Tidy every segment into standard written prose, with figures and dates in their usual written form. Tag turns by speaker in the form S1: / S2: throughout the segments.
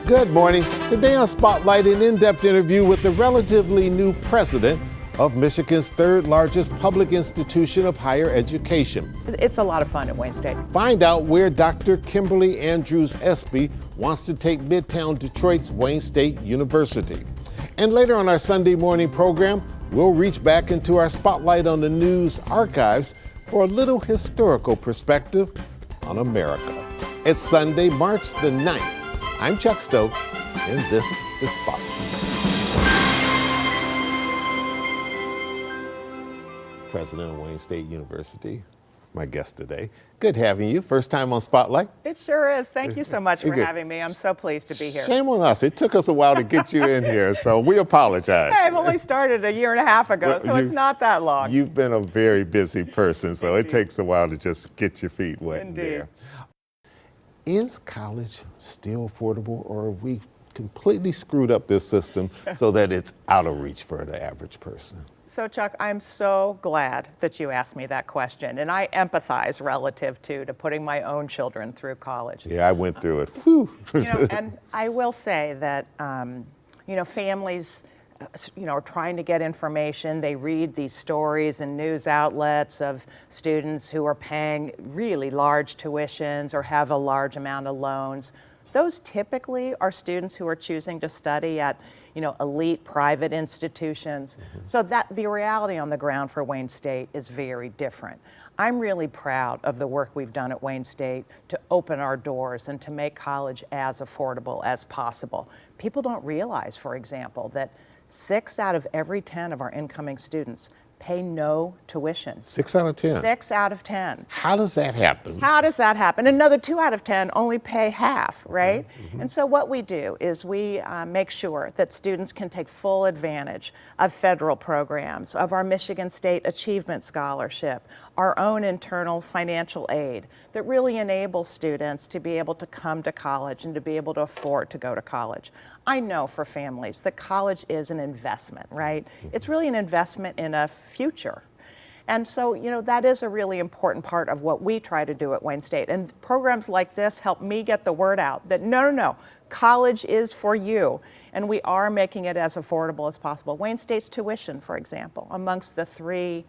S1: Good morning. Today on Spotlight, an in-depth interview with the relatively new president of Michigan's third largest public institution of higher education.
S2: It's a lot of fun at Wayne State.
S1: Find out where Dr. Kimberly Andrews Espy wants to take Midtown Detroit's Wayne State University. And later on our Sunday morning program, we'll reach back into our Spotlight on the News archives for a little historical perspective on America. It's Sunday, March the 9th. I'm Chuck Stokes, and this is Spotlight. President of Wayne State University, my guest today. Good having you. First time on Spotlight.
S2: It sure is. Thank you so much for having me. I'm so pleased to be here.
S1: Shame on us. It took us a while to get you in here, so we apologize.
S2: Hey, I've only started a year and a half ago, so it's not that long.
S1: You've been a very busy person, so it takes a while to just get your feet wet in there. Is college still affordable, or have we completely screwed up this system so that it's out of reach for the average person?
S2: So Chuck, I'm so glad that you asked me that question, and I empathize relative to putting my own children through college.
S1: Yeah, I went through it. Whew.
S2: And I will say that, families are trying to get information. They read these stories in news outlets of students who are paying really large tuitions or have a large amount of loans. Those typically are students who are choosing to study at, elite private institutions. So that the reality on the ground for Wayne State is very different. I'm really proud of the work we've done at Wayne State to open our doors and to make college as affordable as possible. People don't realize, for example, that 6 out of every 10 of our incoming students pay no tuition.
S1: 6 out of 10?
S2: 6 out of 10.
S1: How does that happen?
S2: How does that happen? Another 2 out of 10 only pay half, right? And so what we do is we make sure that students can take full advantage of federal programs, of our Michigan State Achievement Scholarship, our own internal financial aid that really enables students to be able to come to college and to be able to afford to go to college. I know for families that college is an investment, right? It's really an investment in a future. And so, that is a really important part of what we try to do at Wayne State. And programs like this help me get the word out that no, college is for you. And we are making it as affordable as possible. Wayne State's tuition, for example, amongst the 3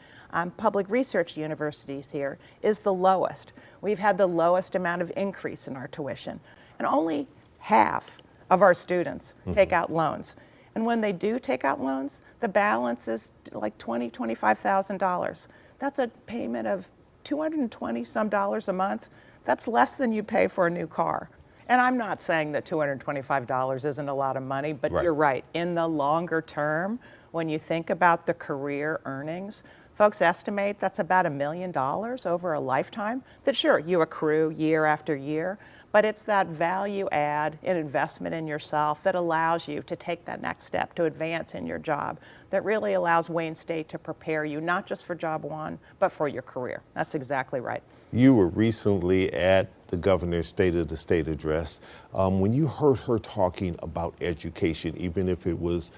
S2: public research universities here is the lowest. We've had the lowest amount of increase in our tuition. And only half of our students take out loans. And when they do take out loans, the balance is like $20,000, $25,000. That's a payment of $220 some dollars a month. That's less than you pay for a new car. And I'm not saying that $225 isn't a lot of money, but You're right. In the longer term, when you think about the career earnings, folks estimate that's about $1 million over a lifetime that sure, you accrue year after year, but it's that value add, an investment in yourself that allows you to take that next step to advance in your job, that really allows Wayne State to prepare you not just for job one, but for your career. That's exactly right.
S1: You were recently at the governor's State of the State address. When you heard her talking about education, even if it was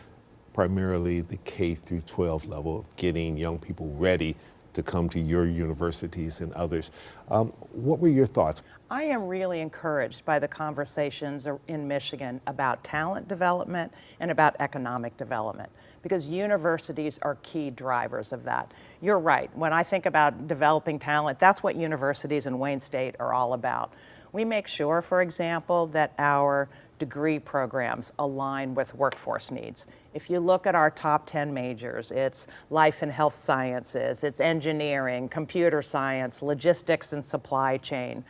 S1: primarily the K through 12 level of getting young people ready to come to your universities and others, what were your thoughts?
S2: I am really encouraged by the conversations in Michigan about talent development and about economic development, because universities are key drivers of that. You're right. When I think about developing talent, that's what universities in Wayne State are all about. We make sure, for example, that our degree programs align with workforce needs. If you look at our top 10 majors, it's life and health sciences, it's engineering, computer science, logistics and supply chain.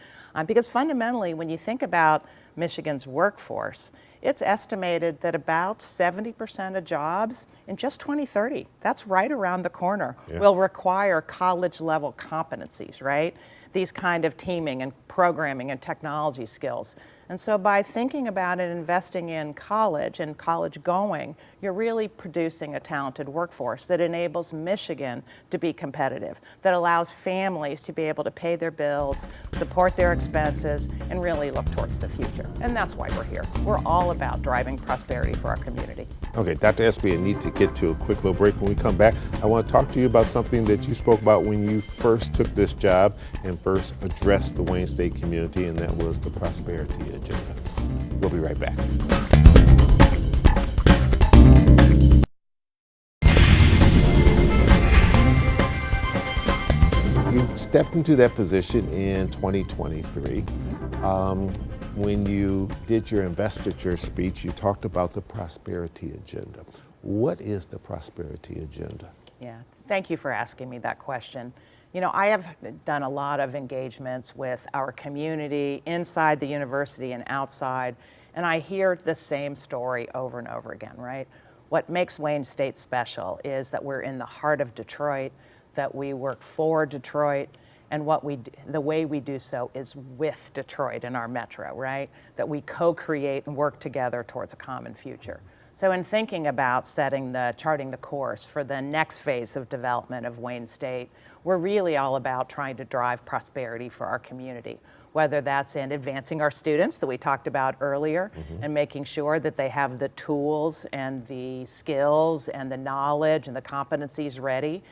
S2: Because fundamentally, when you think about Michigan's workforce, it's estimated that about 70% of jobs in just 2030, that's right around the corner, will require college-level competencies, right? These kind of teaming and programming and technology skills. And so by thinking about and investing in college and college going, you're really producing a talented workforce that enables Michigan to be competitive, that allows families to be able to pay their bills, support their expenses, and really look towards the future. And that's why we're here. We're all about driving prosperity for our community.
S1: Okay, Dr. Espy, I need to get to a quick little break. When we come back, I want to talk to you about something that you spoke about when you first took this job and first addressed the Wayne State community, and that was the prosperity agenda. We'll be right back. You stepped into that position in 2023. When you did your investiture speech, you talked about the prosperity agenda. What is the prosperity agenda?
S2: Yeah, thank you for asking me that question. You know, I have done a lot of engagements with our community inside the university and outside, and I hear the same story over and over again, right? What makes Wayne State special is that we're in the heart of Detroit, that we work for Detroit, and the way we do so is with Detroit in our metro, right? That we co-create and work together towards a common future. So in thinking about charting the course for the next phase of development of Wayne State, we're really all about trying to drive prosperity for our community, whether that's in advancing our students that we talked about earlier and making sure that they have the tools and the skills and the knowledge and the competencies ready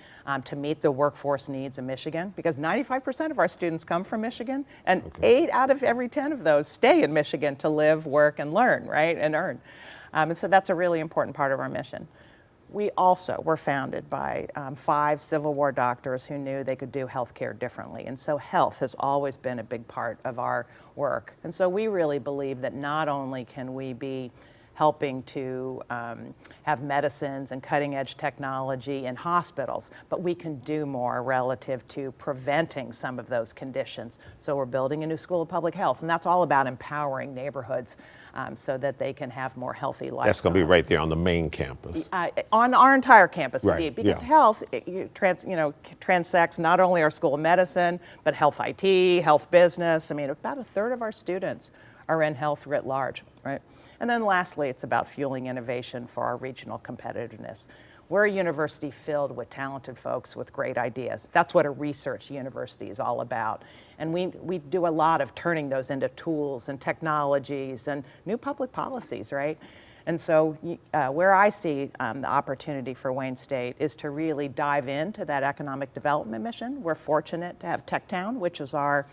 S2: to meet the workforce needs of Michigan, because 95% of our students come from Michigan, and 8 out of every 10 of those stay in Michigan to live, work, and learn, right, and earn. And so that's a really important part of our mission. We also were founded by 5 Civil War doctors who knew they could do healthcare differently. And so health has always been a big part of our work. And so we really believe that not only can we be helping to have medicines and cutting edge technology in hospitals, but we can do more relative to preventing some of those conditions. So we're building a new school of public health, and that's all about empowering neighborhoods so that they can have more healthy lifestyles.
S1: That's going to be right there on the main campus.
S2: On our entire campus,
S1: right.
S2: Indeed, because health transects not only our school of medicine, but health IT, health business. I mean, about 1/3 of our students are in health writ large, right? And then lastly, it's about fueling innovation for our regional competitiveness. We're a university filled with talented folks with great ideas. That's what a research university is all about. And we do a lot of turning those into tools and technologies and new public policies, right? And so where I see the opportunity for Wayne State is to really dive into that economic development mission. We're fortunate to have Techtown, which is our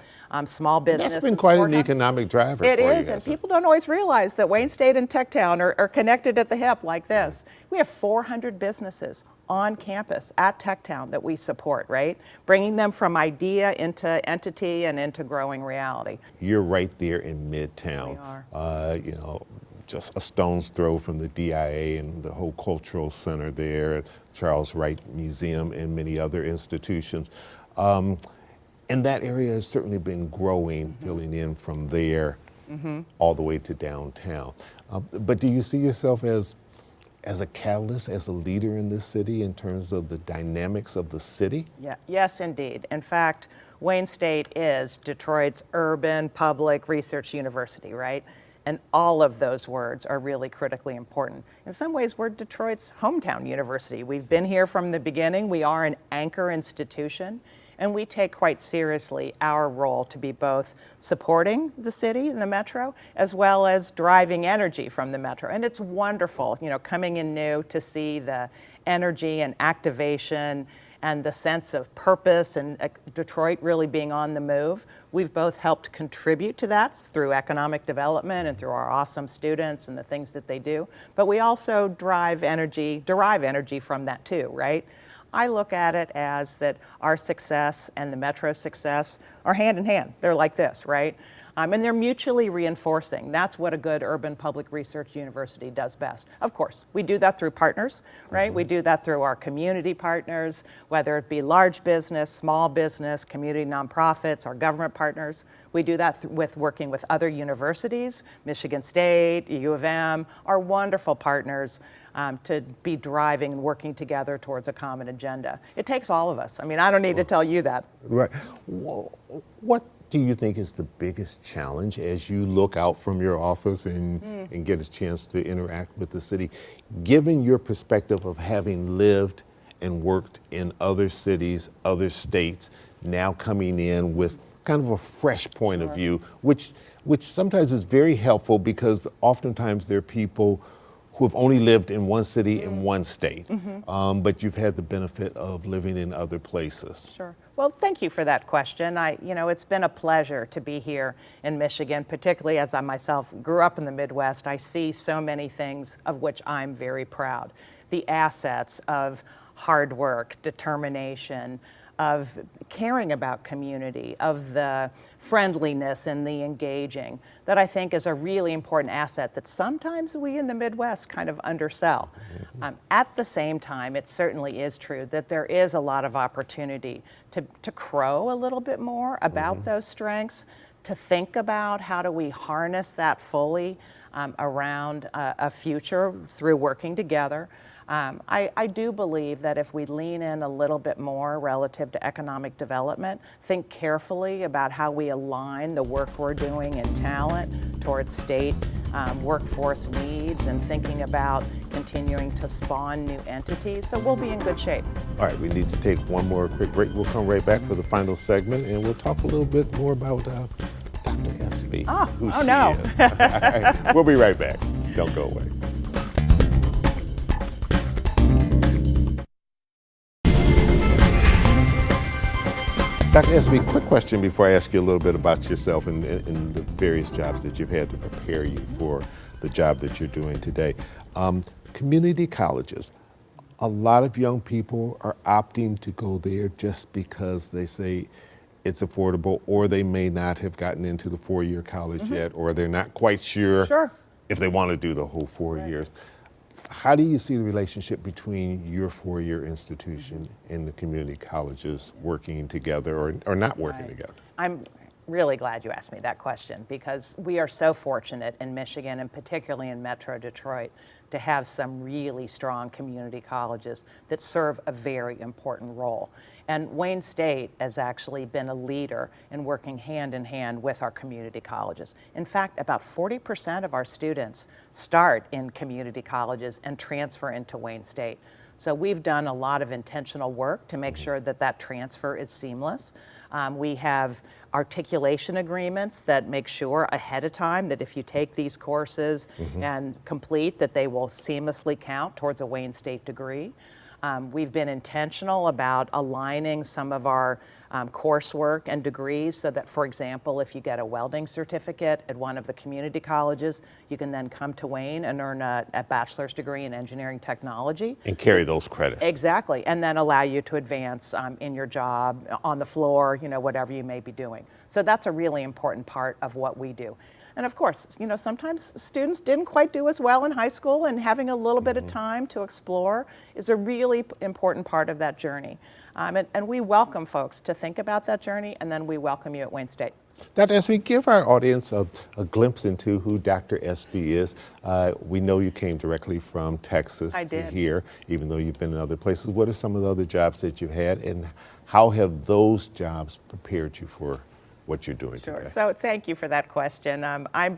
S2: small business.
S1: That's been quite an economic driver.
S2: It is, and people don't always realize that Wayne State and Techtown are connected at the hip like this. We have 400 businesses on campus at Techtown that we support, right? Bringing them from idea into entity and into growing reality.
S1: You're right there in Midtown.
S2: We are.
S1: Just a stone's throw from the DIA and the whole cultural center there, Charles Wright Museum, and many other institutions. And that area has certainly been growing, filling in from there all the way to downtown. But do you see yourself as a catalyst, as a leader in this city in terms of the dynamics of the city?
S2: Yeah, yes, indeed. In fact, Wayne State is Detroit's urban public research university, right? And all of those words are really critically important. In some ways, we're Detroit's hometown university. We've been here from the beginning. We are an anchor institution, and we take quite seriously our role to be both supporting the city and the metro, as well as driving energy from the metro. And it's wonderful, coming in new to see the energy and activation and the sense of purpose and Detroit really being on the move. We've both helped contribute to that through economic development and through our awesome students and the things that they do. But we also derive energy from that too, right? I look at it as that our success and the metro's success are hand in hand. They're like this, right? And they're mutually reinforcing. That's what a good urban public research university does best. Of course, we do that through partners, right? We do that through our community partners, whether it be large business, small business, community nonprofits, our government partners. We do that with working with other universities, Michigan State, U of M, our wonderful partners to be driving and working together towards a common agenda. It takes all of us. I mean, I don't need to tell you that.
S1: Right. What do you think is the biggest challenge as you look out from your office and get a chance to interact with the city, given your perspective of having lived and worked in other cities, other states, now coming in with kind of a fresh point of view, which sometimes is very helpful because oftentimes there are people who have only lived in one city in one state, but you've had the benefit of living in other places.
S2: Sure. Well, thank you for that question. It's been a pleasure to be here in Michigan, particularly as I myself grew up in the Midwest. I see so many things of which I'm very proud. The assets of hard work, determination, of caring about community, of the friendliness and the engaging, that I think is a really important asset that sometimes we in the Midwest kind of undersell. At the same time, it certainly is true that there is a lot of opportunity to crow a little bit more about those strengths, to think about how do we harness that fully around a future through working together. I do believe that if we lean in a little bit more relative to economic development, think carefully about how we align the work we're doing in talent towards state workforce needs and thinking about continuing to spawn new entities, that we'll be in good shape.
S1: All right, we need to take one more quick break. We'll come right back for the final segment, and we'll talk a little bit more about Dr. Espy.
S2: Oh no.
S1: All right, we'll be right back. Don't go away. Dr. Espy, quick question before I ask you a little bit about yourself and the various jobs that you've had to prepare you for the job that you're doing today. Community colleges, a lot of young people are opting to go there just because they say it's affordable, or they may not have gotten into the four-year college yet, or they're not quite sure if they want to do the whole 4 years. How do you see the relationship between your four-year institution and the community colleges working together or not working together?
S2: I'm really glad you asked me that question, because we are so fortunate in Michigan, and particularly in Metro Detroit, to have some really strong community colleges that serve a very important role. And Wayne State has actually been a leader in working hand in hand with our community colleges. In fact, about 40% of our students start in community colleges and transfer into Wayne State. So we've done a lot of intentional work to make sure that that transfer is seamless. We have articulation agreements that make sure ahead of time that if you take these courses and complete, that they will seamlessly count towards a Wayne State degree. We've been intentional about aligning some of our coursework and degrees so that, for example, if you get a welding certificate at one of the community colleges, you can then come to Wayne and earn a bachelor's degree in engineering technology.
S1: And carry those credits.
S2: Exactly, and then allow you to advance in your job, on the floor, whatever you may be doing. So that's a really important part of what we do. And of course, sometimes students didn't quite do as well in high school, and having a little bit of time to explore is a really important part of that journey. And we welcome folks to think about that journey, and then we welcome you at Wayne State.
S1: Dr. Espy, give our audience a glimpse into who Dr. Espy is. We know you came directly from Texas to here, even though you've been in other places. What are some of the other jobs that you've had, and how have those jobs prepared you for what you're doing today?
S2: So thank you for that question.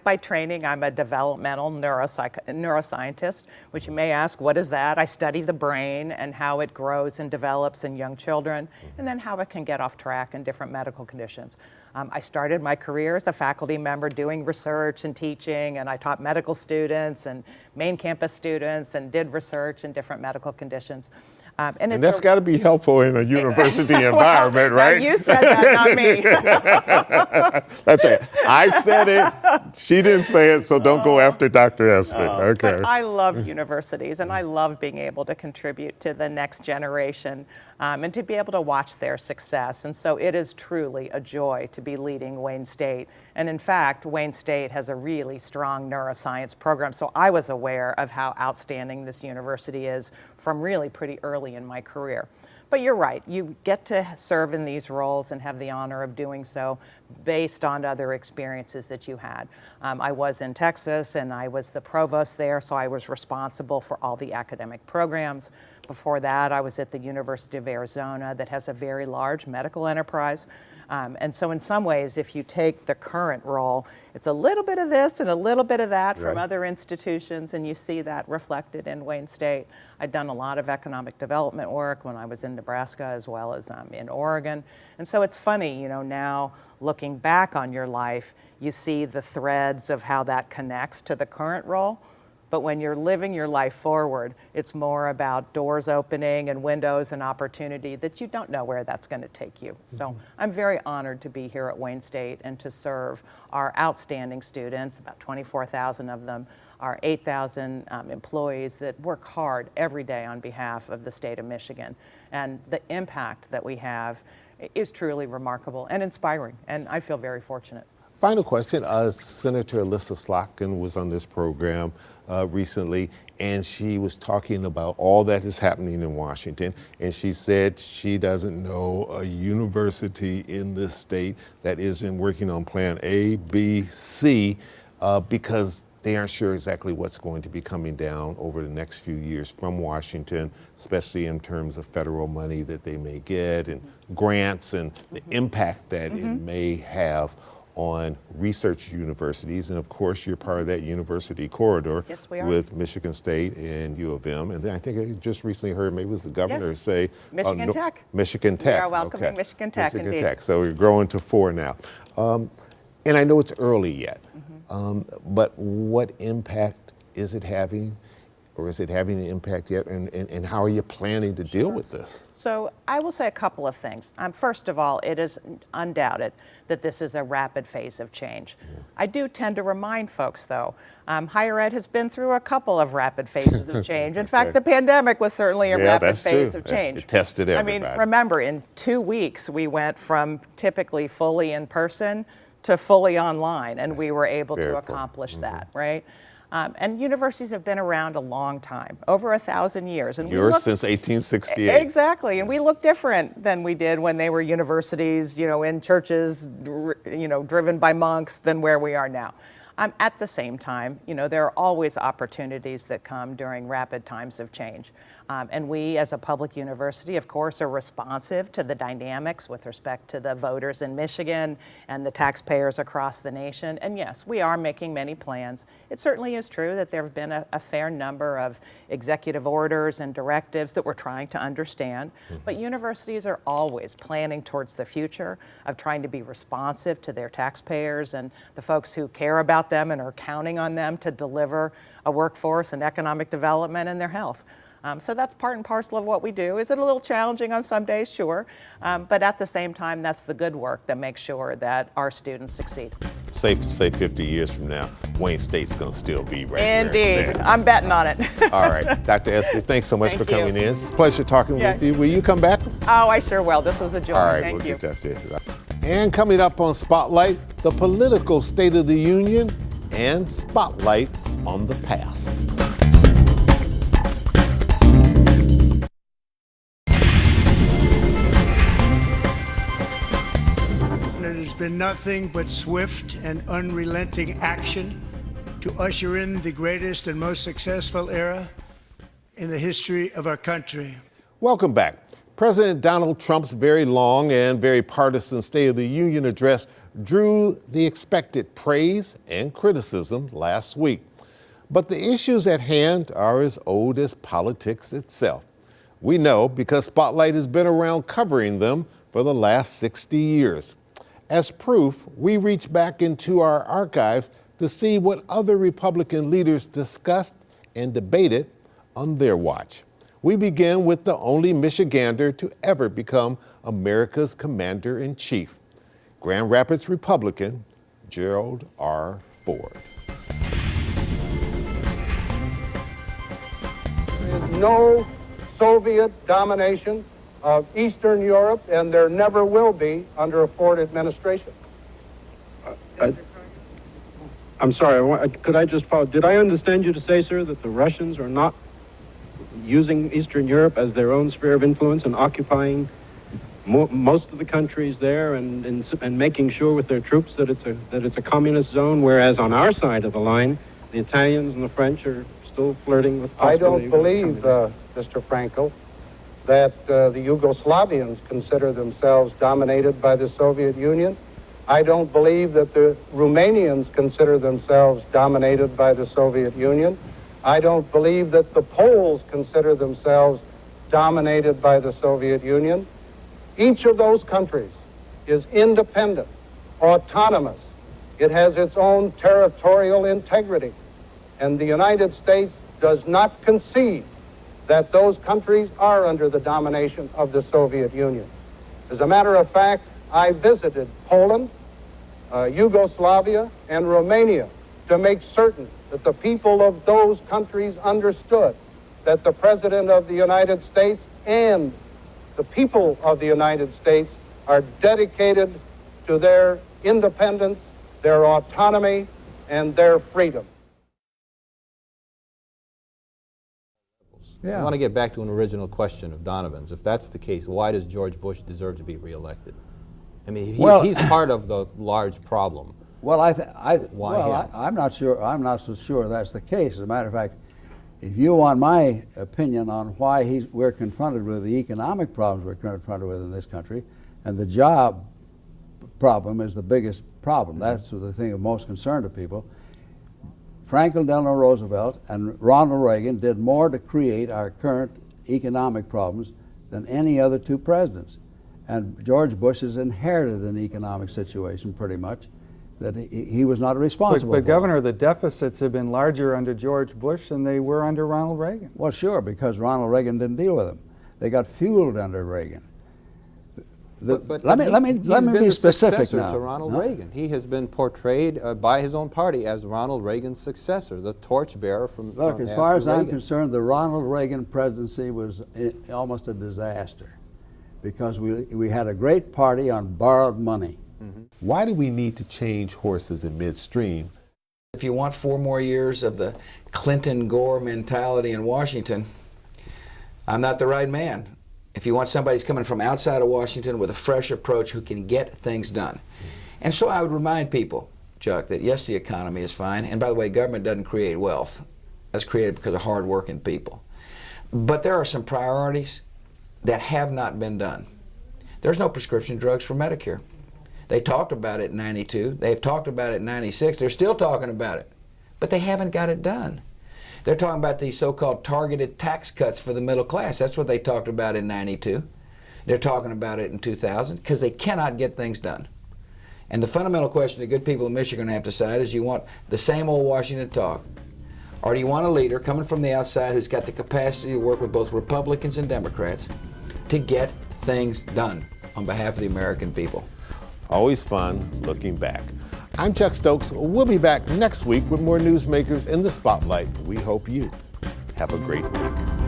S2: By training, I'm a developmental neuroscientist, which you may ask, what is that? I study the brain and how it grows and develops in young children, and then how it can get off track in different medical conditions. I started my career as a faculty member doing research and teaching, and I taught medical students and main campus students and did research in different medical conditions. And
S1: that's got to be helpful in a university environment, right?
S2: You said that, not me.
S1: That's it. I said it. She didn't say it, so don't go after Dr. Espy. Okay.
S2: But I love universities, and I love being able to contribute to the next generation and to be able to watch their success. And so it is truly a joy to be leading Wayne State. And in fact, Wayne State has a really strong neuroscience program. So I was aware of how outstanding this university is from really pretty early in my career. But you're right, you get to serve in these roles and have the honor of doing so based on other experiences that you had. I was in Texas, and I was the provost there, so I was responsible for all the academic programs. Before that, I was at the University of Arizona, that has a very large medical enterprise. And so in some ways, if you take the current role, it's a little bit of this and a little bit of that from other institutions, and you see that reflected in Wayne State. I'd done a lot of economic development work when I was in Nebraska as well as in Oregon. And so it's funny, now looking back on your life, you see the threads of how that connects to the current role. But when you're living your life forward, it's more about doors opening and windows and opportunity that you don't know where that's going to take you. So I'm very honored to be here at Wayne State and to serve our outstanding students, about 24,000 of them, our 8,000 employees that work hard every day on behalf of the state of Michigan. And the impact that we have is truly remarkable and inspiring, and I feel very fortunate.
S1: Final question. Senator Alyssa Slotkin was on this program recently, and she was talking about all that is happening in Washington, and she said she doesn't know a university in this state that isn't working on Plan A, B, C, because they aren't sure exactly what's going to be coming down over the next few years from Washington, especially in terms of federal money that they may get and grants and the impact that it may have on research universities. And of course, you're part of that university corridor.
S2: Yes, we are.
S1: With Michigan State and U of M. And then I think I just recently heard, maybe it was the governor say,
S2: Michigan Tech.
S1: Michigan Tech.
S2: We are welcoming Michigan Tech,
S1: Michigan
S2: indeed.
S1: Tech. So we're growing to 4 now. And I know it's early yet, but what impact is it having? Or is it having an impact yet? And how are you planning to deal with this?
S2: So I will say a couple of things. First of all, it is undoubted that this is a rapid phase of change. I do tend to remind folks, though, higher ed has been through a couple of rapid phases of change. In fact, the pandemic was certainly a rapid phase of change.
S1: It tested everybody.
S2: I mean, remember, in 2 weeks, we went from typically fully in person to fully online, and we were able to accomplish that, right? And universities have been around a long time, over 1,000 years. And
S1: Yours since 1868.
S2: Exactly, and we look different than we did when they were universities, you know, in churches, you know, driven by monks, than where we are now. At the same time, you know, there are always opportunities that come during rapid times of change. And we, as a public university, of course, are responsive to the dynamics with respect to the voters in Michigan and the taxpayers across the nation. And yes, we are making many plans. It certainly is true that there have been a fair number of executive orders and directives that we're trying to understand. But universities are always planning towards the future of trying to be responsive to their taxpayers and the folks who care about them and are counting on them to deliver a workforce and economic development and their health. So that's part and parcel of what we do. Is it a little challenging on some days? Sure. But at the same time, that's the good work that makes sure that our students succeed.
S1: Safe to say 50 years from now, Wayne State's going to still be right there.
S2: Indeed. I'm betting on it.
S1: All right. Dr. Espy, thanks so much for coming in. It's a pleasure talking with you. Will you come back?
S2: Oh, I sure will. This was a joy.
S1: All right.
S2: Thank you.
S1: Get that to you. And coming up on Spotlight, the political state of the union and Spotlight on the past.
S3: There's been nothing but swift and unrelenting action to usher in the greatest and most successful era in the history of our country.
S1: Welcome back. President Donald Trump's very long and very partisan State of the Union address drew the expected praise and criticism last week. But the issues at hand are as old as politics itself. We know because Spotlight has been around covering them for the last 60 years. As proof, we reach back into our archives to see what other Republican leaders discussed and debated on their watch. We begin with the only Michigander to ever become America's commander-in-chief, Grand Rapids Republican Gerald R. Ford.
S4: There is no Soviet domination of Eastern Europe, and there never will be under a Ford administration.
S5: I'm sorry, could I just follow? Did I understand you to say, sir, that the Russians are not using Eastern Europe as their own sphere of influence and occupying most of the countries there and making sure with their troops that it's a communist zone, whereas on our side of the line, the Italians and the French are still flirting with possibility?
S4: I don't believe, Mr. Frankel, that the Yugoslavians consider themselves dominated by the Soviet Union. I don't believe that the Romanians consider themselves dominated by the Soviet Union. I don't believe that the Poles consider themselves dominated by the Soviet Union. Each of those countries is independent, autonomous. It has its own territorial integrity. And the United States does not concede that those countries are under the domination of the Soviet Union. As a matter of fact, I visited Poland, Yugoslavia, and Romania to make certain that the people of those countries understood that the President of the United States and the people of the United States are dedicated to their independence, their autonomy, and their freedom.
S6: I want to get back to an original question of Donovan's. If that's the case, why does George Bush deserve to be reelected? I mean, he's part of the large problem.
S7: Well, I'm not sure. I'm not so sure that's the case. As a matter of fact, if you want my opinion on why we're confronted with the economic problems we're confronted with in this country, and the job problem is the biggest problem. That's the thing of most concern to people. Franklin Delano Roosevelt and Ronald Reagan did more to create our current economic problems than any other two presidents. And George Bush has inherited an economic situation pretty much that he was not responsible for.
S8: But Governor, the deficits have been larger under George Bush than they were under Ronald Reagan.
S7: Well, sure, because Ronald Reagan didn't deal with them. They got fueled under Reagan. Let me be specific now.
S6: To Ronald Reagan. He has been portrayed by his own party as Ronald Reagan's successor, the torchbearer from
S7: Look, as far as I'm concerned, the Ronald Reagan presidency was almost a disaster because we had a great party on borrowed money.
S1: Why do we need to change horses in midstream?
S9: If you want 4 more years of the Clinton-Gore mentality in Washington, I'm not the right man. If you want somebody who's coming from outside of Washington with a fresh approach who can get things done. And so I would remind people, Chuck, that yes, the economy is fine. And by the way, government doesn't create wealth. That's created because of hard-working people. But there are some priorities that have not been done. There's no prescription drugs for Medicare. They talked about it in '92. They've talked about it in '96. They're still talking about it. But they haven't got it done. They're talking about these so-called targeted tax cuts for the middle class. That's what they talked about in '92. They're talking about it in 2000 because they cannot get things done. And the fundamental question the good people of Michigan have to decide is, you want the same old Washington talk, or do you want a leader coming from the outside who's got the capacity to work with both Republicans and Democrats to get things done on behalf of the American people?
S1: Always fun looking back. I'm Chuck Stokes. We'll be back next week with more newsmakers in the spotlight. We hope you have a great week.